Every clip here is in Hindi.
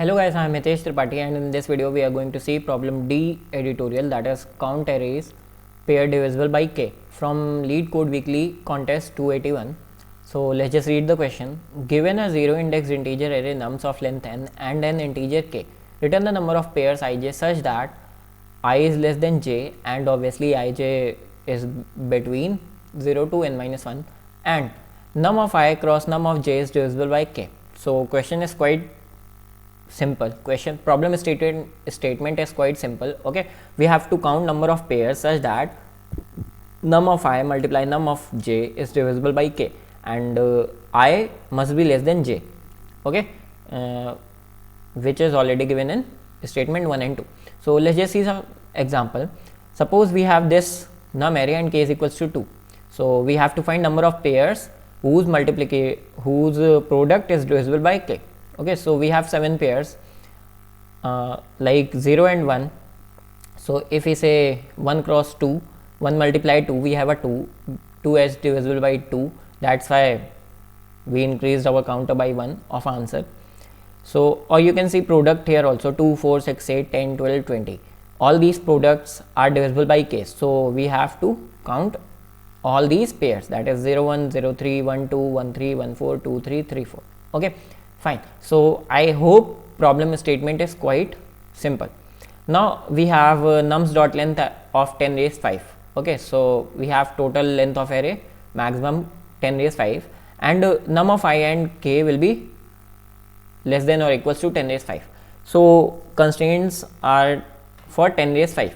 Hello guys, I am Hitesh Tripathi and in this video we are going to see problem D editorial, that is count arrays pair divisible by k from Lead Code Weekly contest 281. So let's just read the question. Given a zero indexed integer array nums of length n and an integer k, return the number of pairs ij such that I is less than j and obviously ij is between 0 to n minus 1 and num of I cross num of j is divisible by k. So question is quite simple. Problem statement is quite simple. Okay, we have to count number of pairs such that num of I multiply num of j is divisible by k and I must be less than j. Okay, which is already given in statement 1 and 2. So let's just see some example. Suppose we have this num array and k is equals to 2. So we have to find number of pairs whose product is divisible by k. Okay, so we have 7 pairs like 0 and 1. So if we say 1 cross 2, 1 multiply 2, we have a 2 is divisible by 2. That's why we increased our counter by 1 of answer. So, or you can see product here also 2, 4, 6, 8, 10, 12, 20. All these products are divisible by k. So we have to count all these pairs, that is 0, 1, 0, 3, 1, 2, 1, 3, 1, 4, 2, 3, 3, 4. Okay. Fine. So I hope problem statement is quite simple. Now we have nums dot length of 10 raised 5. Okay, so we have total length of array maximum 10 raised 5 and num of I and k will be less than or equals to 10 raised 5. So constraints are for 10 raised 5.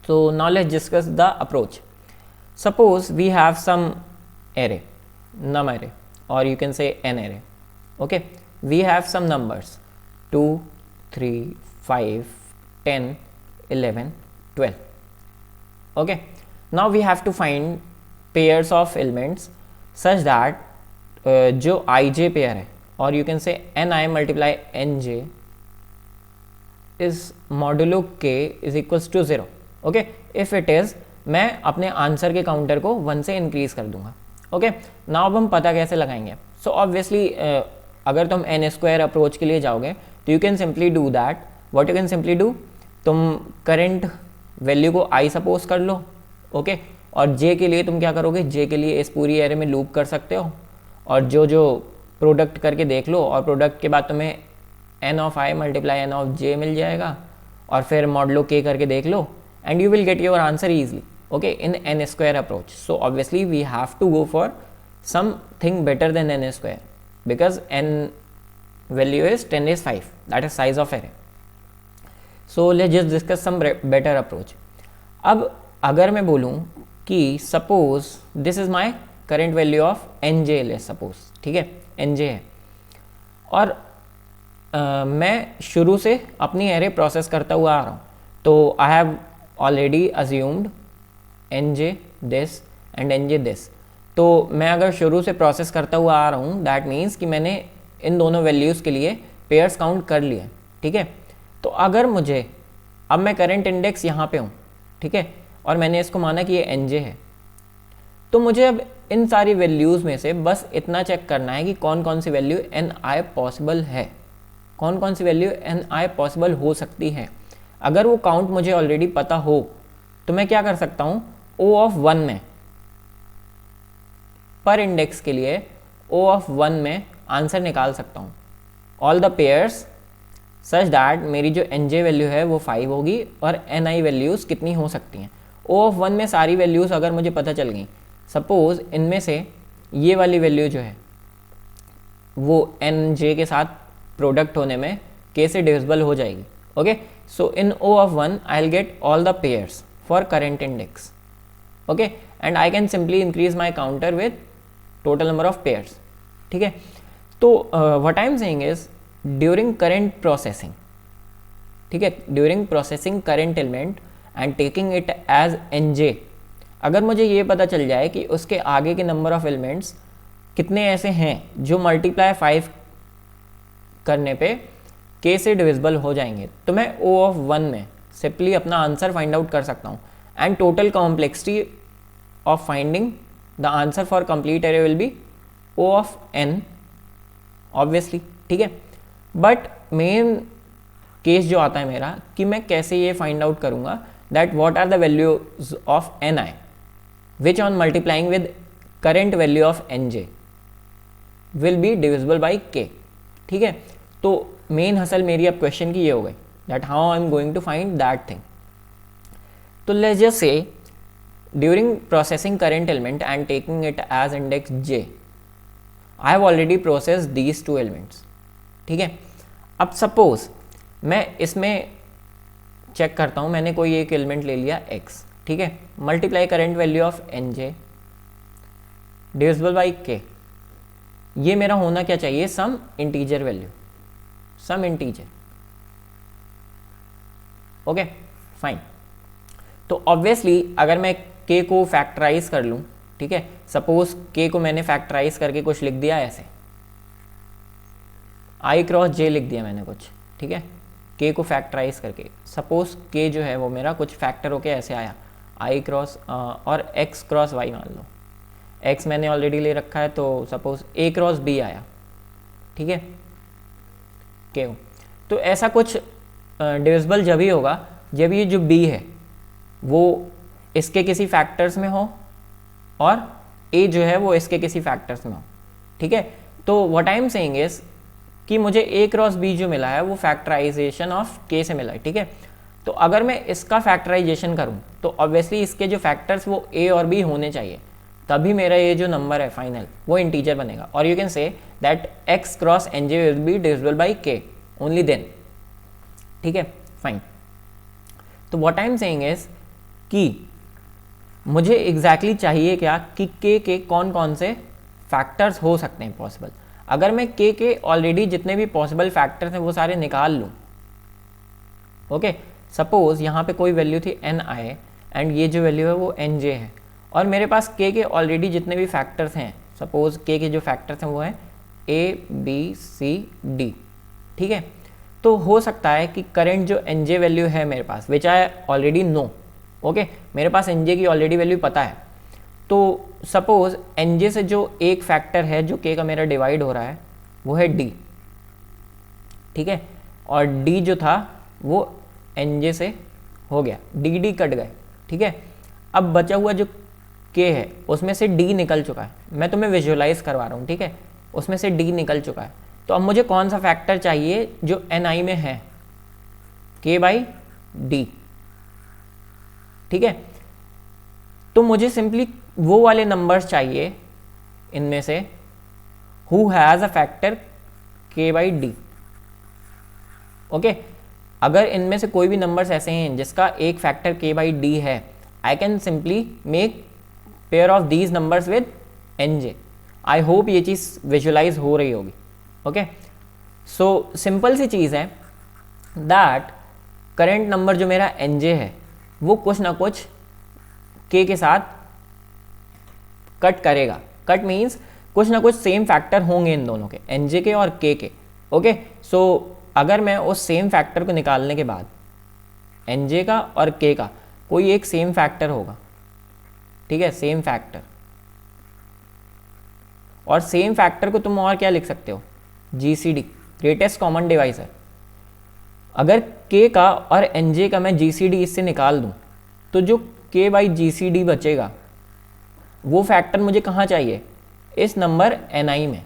So now let's discuss the approach. Suppose we have some array, num array, or you can say n array. Okay, we have some numbers 2, 3, 5, 10, 11, 12. Okay, now we have to find pairs of elements such that जो ij pair है, or you can say ni multiply nj is modulo k is equals to 0. Okay, if it is, मैं अपने आंसर के काउंटर को 1 से इंक्रीज कर दूंगा. ओके, नाउ अब हम पता कैसे लगाएंगे. सो ऑब्वियसली अगर तुम एन स्क्वायर अप्रोच के लिए जाओगे तो you can simply do that. What you can simply do, तुम करंट वैल्यू को आई सपोज कर लो. ओके, और जे के लिए तुम क्या करोगे, जे के लिए इस पूरी एरे में लूप कर सकते हो और जो प्रोडक्ट करके देख लो और प्रोडक्ट के बाद तुम्हें n of i multiply n of j मिल जाएगा और फिर मॉडलो के करके देख लो and you will get your answer easily. Okay, in n square approach. So obviously we have to go for something better than n square because n value is 10 raised 5, that is size of array. So let's just discuss some better approach. अब अगर मैं बोलूँ कि suppose this is my current value of nj, let's suppose, ठीक है, nj है और मैं शुरू से अपनी array प्रोसेस करता हुआ आ रहा हूँ. तो I have already assumed nj this and nj this. तो मैं अगर शुरू से प्रोसेस करता हुआ आ रहा हूँ, दैट मीन्स कि मैंने इन दोनों वैल्यूज़ के लिए पेयर्स काउंट कर लिए. ठीक है, तो अगर मुझे अब मैं करंट इंडेक्स यहाँ पे हूँ, ठीक है, और मैंने इसको माना कि ये एन है, तो मुझे अब इन सारी वैल्यूज़ में से बस इतना चेक करना है कि कौन कौन सी वैल्यू एन आई पॉसिबल है, कौन कौन सी वैल्यू एन आई पॉसिबल हो सकती है. अगर वो काउंट मुझे ऑलरेडी पता हो तो मैं क्या कर सकता हूँ, ओ ऑफ 1 में पर इंडेक्स के लिए O ऑफ 1 में आंसर निकाल सकता हूँ. All the pairs such that मेरी जो NJ वैल्यू है वो 5 होगी और NI वैल्यूज़ कितनी हो सकती हैं. O ऑफ 1 में सारी वैल्यूज़ अगर मुझे पता चल गई, सपोज इनमें से ये वाली वैल्यू जो है वो NJ के साथ प्रोडक्ट होने में K से डिविजिबल हो जाएगी. Okay, so in O of 1 I will get all the pairs for current index. Okay, and I can simply increase my counter with total number of pairs. ठीक है, तो what I am saying is during current processing, ठीक है, during processing current element and taking it as nj, अगर मुझे ये पता चल जाए कि उसके आगे के नंबर ऑफ एलिमेंट्स कितने ऐसे हैं जो मल्टीप्लाई 5 करने पे k से डिविजिबल हो जाएंगे, तो मैं O ऑफ 1 में सिंपली अपना आंसर फाइंड आउट कर सकता हूँ and total complexity of finding the answer for complete array will be O of n obviously. ठीक है, बट मेन केस जो आता है मेरा कि मैं कैसे ये फाइंड आउट करूँगा that what are the values of N I which on multiplying with current value of N J will be divisible by K. ठीक है, तो मेन हसल मेरी अब क्वेश्चन की ये हो गई that how I am going to find that thing. तो let's just say during processing current element and taking it as index j I have already process these two elements. ठीक है, अब सपोज मैं इसमें चेक करता हूँ, मैंने कोई एक एलिमेंट ले लिया x, ठीक है, multiply current value of N J divisible by K. ये मेरा होना क्या चाहिए, some integer value, some integer. Okay fine. तो ऑब्वियसली अगर मैं k को फैक्टराइज कर लूँ, ठीक है, सपोज k को मैंने फैक्टराइज करके कुछ लिख दिया ऐसे, i क्रॉस j लिख दिया मैंने कुछ, ठीक है, k को फैक्टराइज करके, सपोज k जो है वो मेरा कुछ फैक्टर होके ऐसे आया i क्रॉस और x क्रॉस y मान लो, x मैंने ऑलरेडी ले रखा है तो सपोज a क्रॉस b आया, ठीक है, k। तो ऐसा कुछ डिविजिबल जब ही होगा जब ये जो b है वो इसके किसी फैक्टर्स में हो और a जो है वो इसके किसी फैक्टर्स में हो। ठीक है, तो what I am saying is कि मुझे a क्रॉस b जो मिला है वो फैक्टराइजेशन ऑफ k से मिला है। ठीक है, तो अगर मैं इसका फैक्टराइजेशन करूं तो ऑब्वियसली इसके जो फैक्टर्स वो a और b होने चाहिए, तभी मेरा ये जो नंबर है फाइनल वो इंटीजर बनेगा। और you can say that x cross N J will be divisible by k only then. ठीक है फाइन। तो what I am saying is कि मुझे एग्जैक्टली चाहिए क्या कि k के कौन कौन से फैक्टर्स हो सकते हैं पॉसिबल। अगर मैं k के ऑलरेडी जितने भी पॉसिबल फैक्टर्स हैं वो सारे निकाल लूँ, ओके, सपोज यहाँ पे कोई वैल्यू थी एन आई एंड ये जो वैल्यू है वो एन जे है, और मेरे पास k के ऑलरेडी जितने भी फैक्टर्स हैं, सपोज k के जो फैक्टर्स हैं वो हैं a b c d। ठीक है, तो हो सकता है कि करंट जो एन जे वैल्यू है मेरे पास विच आई ऑलरेडी नो, ओके, मेरे पास एन जे की ऑलरेडी वैल्यू पता है, तो सपोज एन जे से जो एक फैक्टर है जो k का मेरा डिवाइड हो रहा है वो है d। ठीक है, और d जो था वो एन जे से हो गया, डी कट गए। ठीक है, अब बचा हुआ जो k है उसमें से d निकल चुका है, मैं तुम्हें विजुअलाइज करवा रहा हूँ। ठीक है, उसमें से d निकल चुका है, तो अब मुझे कौन सा फैक्टर चाहिए जो एन आई में है, k बाई डी। ठीक है, तो मुझे सिंपली वो वाले नंबर्स चाहिए इनमें से who has a factor k by D. Okay, अगर इनमें से कोई भी नंबर्स ऐसे हैं जिसका एक फैक्टर k बाई डी है, I can simply make pair of these numbers with N J. I hope ये चीज़ विजुअलाइज हो रही होगी। ओके, सो सिंपल सी चीज़ है दैट करेंट नंबर जो मेरा एन जे है वो कुछ ना कुछ k के साथ कट करेगा। कट मीन्स कुछ ना कुछ सेम फैक्टर होंगे इन दोनों के, एन जे के और k के। ओके, सो अगर मैं उस सेम फैक्टर को निकालने के बाद एन जे का और k का कोई एक सेम फैक्टर होगा, ठीक है, सेम फैक्टर, और सेम फैक्टर को तुम और क्या लिख सकते हो, GCD, ग्रेटेस्ट कॉमन डिवाइजर। अगर k का और एन जे का मैं GCD इससे निकाल दूं तो जो k बाई GCD बचेगा वो फैक्टर मुझे कहाँ चाहिए, इस नंबर ni में।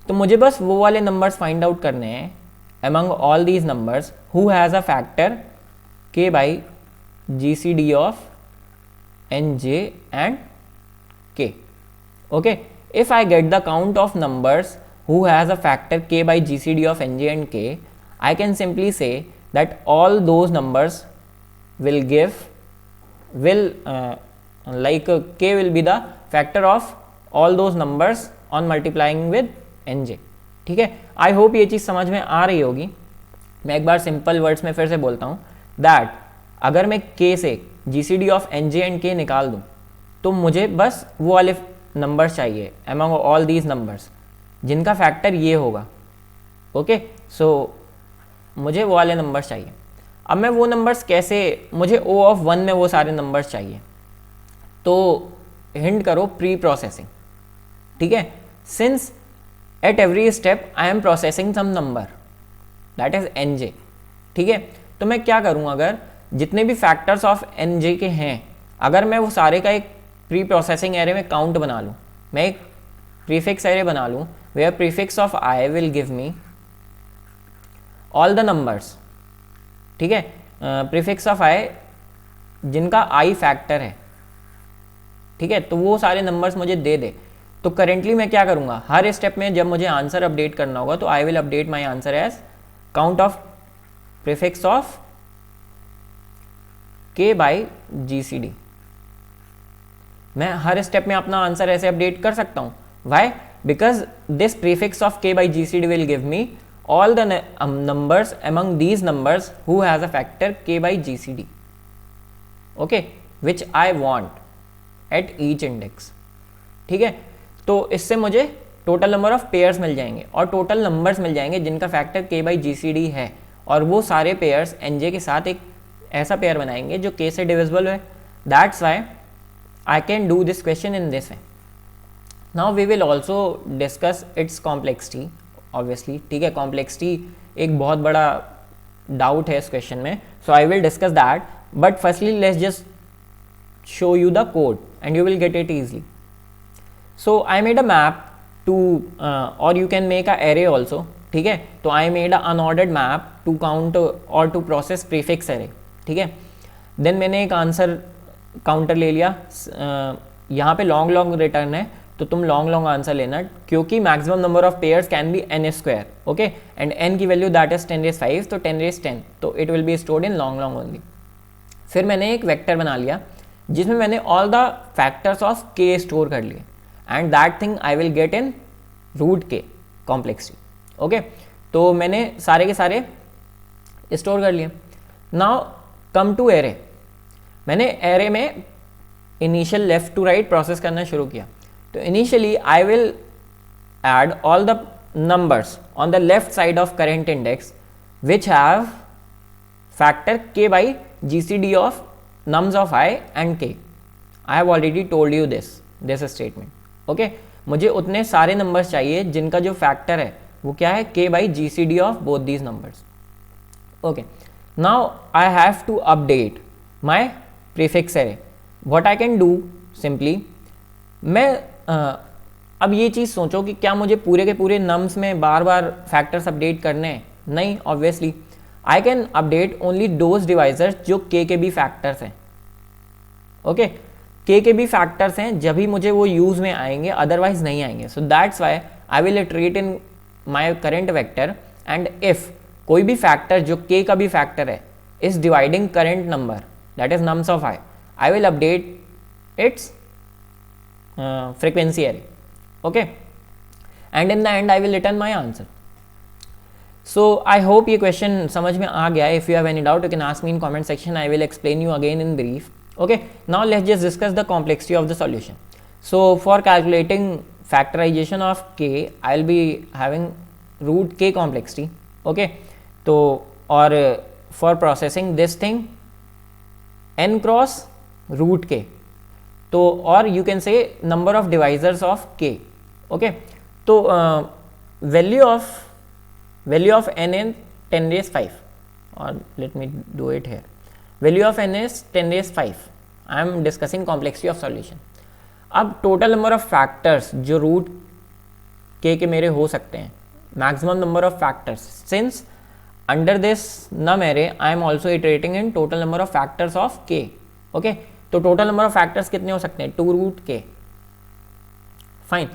तो मुझे बस वो वाले नंबर्स फाइंड आउट करने हैं among all these numbers who has a factor k by GCD of nj and k. Okay, if I get the count of numbers who has a factor k by GCD of nj and k, I can simply say that all those numbers will k will be the factor of all those numbers on multiplying with nj। ठीक है, आई होप ये चीज़ समझ में आ रही होगी। मैं एक बार सिंपल वर्ड्स में फिर से बोलता हूँ दैट अगर मैं k से GCD of nj and k निकाल दूँ तो मुझे बस वो वाले नंबर्स चाहिए among all these numbers जिनका फैक्टर ये होगा। ओके, सो मुझे वो वाले नंबर्स चाहिए। अब मैं वो नंबर्स कैसे, मुझे O ऑफ 1 में वो सारे नंबर्स चाहिए, तो हिंट करो प्री प्रोसेसिंग। ठीक है, since at every step I am processing some number, that is N J. ठीक है, तो मैं क्या करूँ, अगर जितने भी फैक्टर्स ऑफ एन जे के हैं, अगर मैं वो सारे का एक प्री प्रोसेसिंग एरे में काउंट बना लूँ, मैं एक प्रीफिक्स एरे बना लूँ where prefix of I will give me all the numbers. ठीक है, प्रीफिक्स ऑफ आई जिनका आई फैक्टर है, ठीक है, तो वो सारे नंबर्स मुझे दे दे। तो करेंटली मैं क्या करूँगा, हर स्टेप में जब मुझे आंसर अपडेट करना होगा तो I will update my answer as count of prefix of K by G C D. मैं हर स्टेप में अपना आंसर ऐसे अपडेट कर सकता हूँ। Why? Because this prefix of k by gcd will give me all the numbers among these numbers who has a factor k by gcd, okay, which I want at each index। ठीक है, तो इससे मुझे टोटल नंबर ऑफ पेयर्स मिल जाएंगे और टोटल नंबर्स मिल जाएंगे जिनका फैक्टर k by gcd है, और वो सारे पेयर्स nj के साथ एक ऐसा पेयर बनाएंगे जो k से डिविजिबल है। That's why I can do this question in this way। Now we will also discuss its complexity obviously। ठीक है, complexity एक बहुत बड़ा डाउट है इस क्वेश्चन में, so I will discuss that, but firstly let's just show you the code and you will get it easily। So I made a map to or you can make a array also। ठीक है, तो I made a unordered map to count or to process prefix array। ठीक है, then मैंने एक आंसर काउंटर ले लिया। यहाँ पे लॉन्ग लॉन्ग रिटर्न है तो तुम लॉन्ग लॉन्ग आंसर लेना, क्योंकि maximum number of pairs can be N square, okay, and N की वैल्यू दैट इज 10⁵, तो 10⁻10, तो it will be stored in long long only. फिर मैंने एक वेक्टर बना लिया जिसमें मैंने all the factors of K store कर लिए, and that thing I will get in root K complexity. Okay, तो मैंने सारे के सारे स्टोर कर लिए। Now come to array. मैंने एरे में initial left to right process करना शुरू किया। तो initially I will add all the numbers on the left side of current index which have factor k by gcd of nums of i and k। I have already told you this statement. Okay, मुझे उतने सारे नंबर्स चाहिए जिनका जो फैक्टर है वो क्या है, k by gcd of both these numbers. Okay, now I have to update my prefix array. What I can do simply, मैं अब ये चीज़ सोचो कि क्या मुझे पूरे के पूरे नम्स में बार बार फैक्टर्स अपडेट करने हैं? नहीं, obviously I can update only those divisors जो के भी फैक्टर्स हैं। ओके, के भी फैक्टर्स हैं जब ही मुझे वो यूज़ में आएंगे, अदरवाइज नहीं आएंगे। So that's why I will iterate in my current vector, and if कोई भी फैक्टर जो के का भी फैक्टर है is dividing current number that is nums of I will update its frequency array, okay, and in the end I will return my answer। So I hope ये question समझ में आ गया। If you have any doubt you can ask me in comment section, I will explain you again in brief। Okay, now let's just discuss the complexity of the solution। So for calculating factorization of k I will be having root k complexity, okay, तो और for processing this thing n cross root k, तो और you can say number of divisors of k. Okay, तो वैल्यू ऑफ n इन 10⁵, और let me do it here, value of n is 10⁵। I am discussing complexity of solution. अब टोटल नंबर ऑफ फैक्टर्स जो रूट के मेरे हो सकते हैं, maximum number of factors, since under this num array I am also iterating in total number of factors of k। okay, तो total number of factors कितने हो सकते हैं, 2 root k। Fine,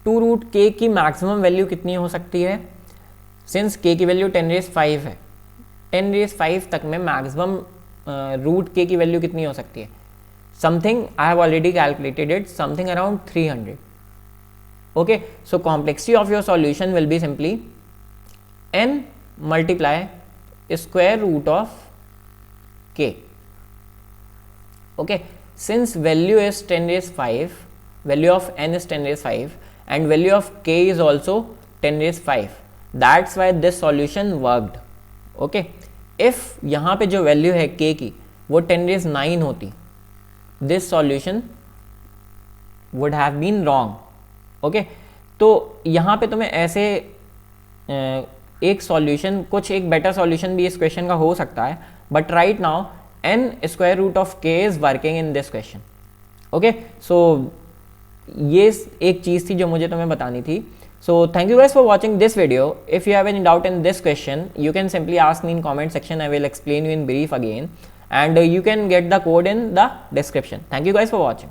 2 root k की मैक्सिमम वैल्यू कितनी हो सकती है, सिंस k की वैल्यू 10⁵ है, 10⁵ तक में मैक्सिमम रूट k की वैल्यू कितनी हो सकती है, something I have already calculated it, something around 300। Okay, so complexity of your solution will be simply n multiply square root of k। okay, since value is 10⁵, value of n is 10⁵, and value of k is also 10⁵, that's why this solution worked। okay, if यहाँ पे जो वैल्यू है k की वो 10⁹ होती, this solution would have been wrong। okay, तो यहाँ पे तुम्हें ऐसे एक सॉल्यूशन, कुछ एक बेटर सॉल्यूशन भी इस क्वेश्चन का हो सकता है, but right now n square root of k is working in this question. Okay, so ये एक चीज़ थी जो मुझे तुम्हें बतानी थी। So thank you guys for watching this video. If you have any doubt in this question, you can simply ask me in comment section. I will explain you in brief again, and you can get the code in the description. Thank you guys for watching.